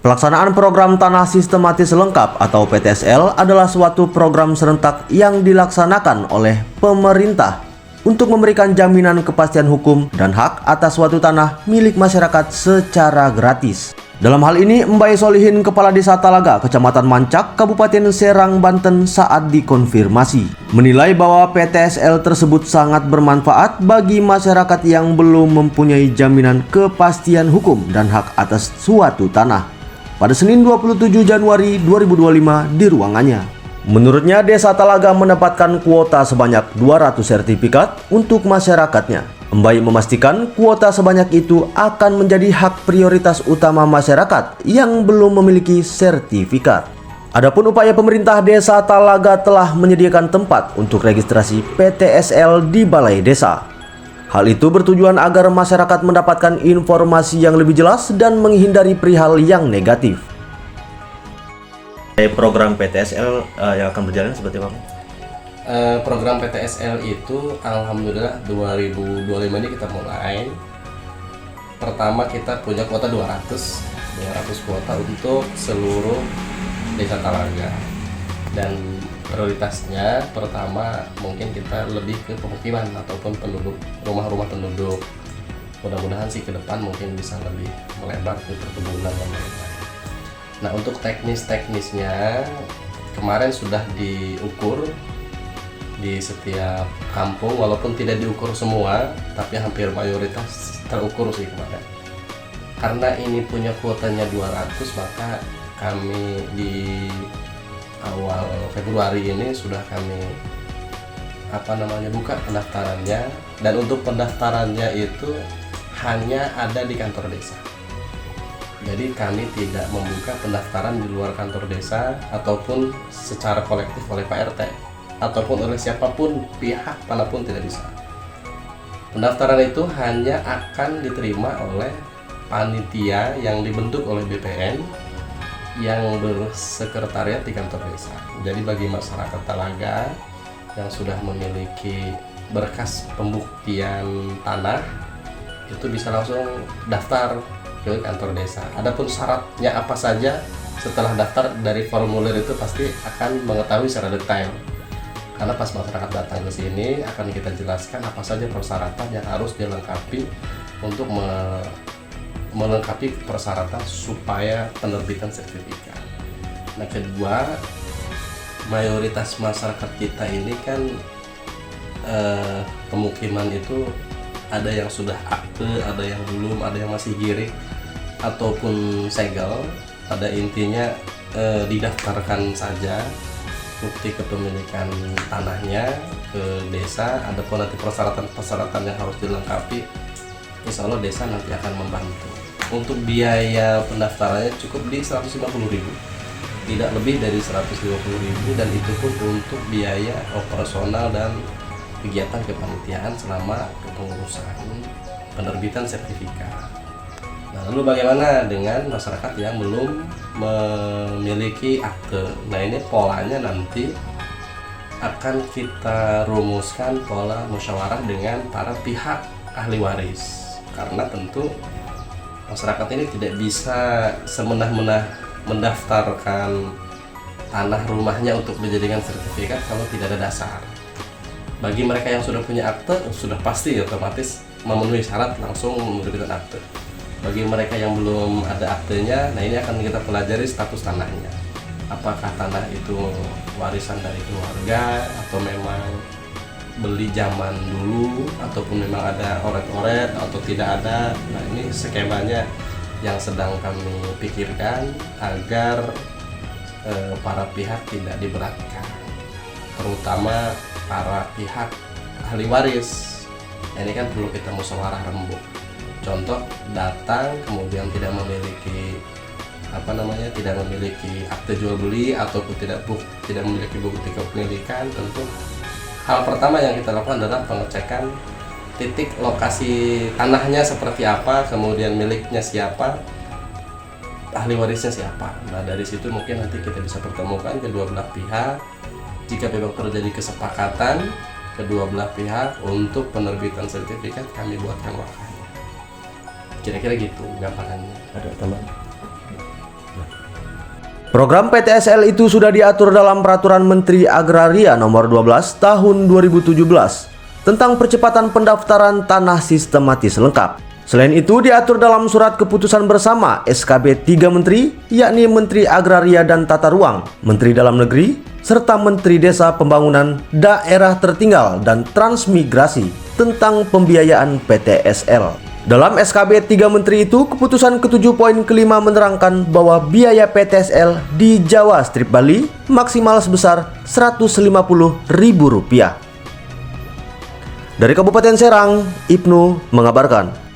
Pelaksanaan program Tanah Sistematis Lengkap atau PTSL adalah suatu program serentak yang dilaksanakan oleh pemerintah untuk memberikan jaminan kepastian hukum dan hak atas suatu tanah milik masyarakat secara gratis. Dalam hal ini, Mbay Solihin, Kepala Desa Talaga, Kecamatan Mancak, Kabupaten Serang, Banten saat dikonfirmasi, menilai bahwa PTSL tersebut sangat bermanfaat bagi masyarakat yang belum mempunyai jaminan kepastian hukum dan hak atas suatu tanah. Pada Senin 27 Januari 2025 di ruangannya. Menurutnya, Desa Talaga mendapatkan kuota sebanyak 200 sertifikat untuk masyarakatnya. Mbay memastikan kuota sebanyak itu akan menjadi hak prioritas utama masyarakat yang belum memiliki sertifikat. Adapun upaya pemerintah Desa Talaga telah menyediakan tempat untuk registrasi PTSL di Balai Desa. Hal itu bertujuan agar masyarakat mendapatkan informasi yang lebih jelas dan menghindari perihal yang negatif. Program PTSL yang akan berjalan seperti apa? Program PTSL itu alhamdulillah 2025 ini kita mulai. Pertama kita punya kuota 200 kuota untuk seluruh Desa Talaga. Dan prioritasnya pertama mungkin kita lebih ke pemukiman ataupun penduduk, rumah-rumah penduduk. Mudah-mudahan sih ke depan mungkin bisa lebih melebar ke perkebunan dan lain-lain. Nah, untuk teknisnya kemarin sudah diukur di setiap kampung, walaupun tidak diukur semua, tapi hampir mayoritas terukur sih kemarin. Karena ini punya kuotanya 200, maka kami di awal Februari ini sudah kami buka pendaftarannya, dan untuk pendaftarannya itu hanya ada di kantor desa. Jadi kami tidak membuka pendaftaran di luar kantor desa ataupun secara kolektif oleh Pak RT ataupun oleh siapapun, pihak manapun tidak bisa. Pendaftaran itu hanya akan diterima oleh panitia yang dibentuk oleh BPN yang bersekretariat di kantor desa. Jadi bagi masyarakat Talaga yang sudah memiliki berkas pembuktian tanah itu bisa langsung daftar ke kantor desa. Adapun syaratnya apa saja setelah daftar dari formulir itu pasti akan mengetahui secara detail. Karena pas masyarakat datang ke sini akan kita jelaskan apa saja persyaratan yang harus dilengkapi untuk melengkapi persyaratan supaya penerbitan sertifikat. Nah, kedua, mayoritas masyarakat kita ini kan pemukiman itu ada yang sudah akte, ada yang belum, ada yang masih girik ataupun segel. Pada intinya didaftarkan saja bukti kepemilikan tanahnya ke desa. Adapun nanti persyaratan yang harus dilengkapi, insya Allah desa nanti akan membantu. Untuk biaya pendaftarannya cukup di 150.000, tidak lebih dari 150.000, dan itu pun untuk biaya operasional dan kegiatan kepanitiaan selama kepengurusan penerbitan sertifikat. Nah, lalu bagaimana dengan masyarakat yang belum memiliki akte? Nah, ini polanya nanti akan kita rumuskan pola musyawarah dengan para pihak ahli waris, karena tentu masyarakat ini tidak bisa semenah-menah mendaftarkan tanah rumahnya untuk dijadikan sertifikat kalau tidak ada dasar. Bagi mereka yang sudah punya akte, sudah pasti otomatis memenuhi syarat langsung menerbitkan akte. Bagi mereka yang belum ada aktenya, nah ini akan kita pelajari status tanahnya. Apakah tanah itu warisan dari keluarga atau memang beli zaman dulu, ataupun memang ada oret-oret atau tidak ada. Nah, ini skemanya yang sedang kami pikirkan agar para pihak tidak diberatkan, terutama para pihak ahli waris. Ini kan perlu kita musyawarah rembuk. Contoh, datang kemudian tidak memiliki tidak memiliki akte jual beli ataupun tidak memiliki bukti kepemilikan. Tentu hal pertama yang kita lakukan adalah pengecekan titik lokasi tanahnya seperti apa, kemudian miliknya siapa, ahli warisnya siapa. Nah, dari situ mungkin nanti kita bisa pertemukan kedua belah pihak. Jika memang terjadi kesepakatan kedua belah pihak untuk penerbitan sertifikat, kami buatkan wakanya. Kira-kira gitu gambarannya. Ada tambahan? Program PTSL itu sudah diatur dalam Peraturan Menteri Agraria Nomor 12 Tahun 2017 tentang percepatan pendaftaran tanah sistematis lengkap. Selain itu diatur dalam Surat Keputusan Bersama SKB 3 Menteri, yakni Menteri Agraria dan Tata Ruang, Menteri Dalam Negeri, serta Menteri Desa Pembangunan Daerah Tertinggal dan Transmigrasi tentang pembiayaan PTSL. Dalam SKB 3 Menteri itu, keputusan ke-7 poin kelima menerangkan bahwa biaya PTSL di Jawa Strip Bali maksimal sebesar Rp150.000. Dari Kabupaten Serang, Ibnu mengabarkan.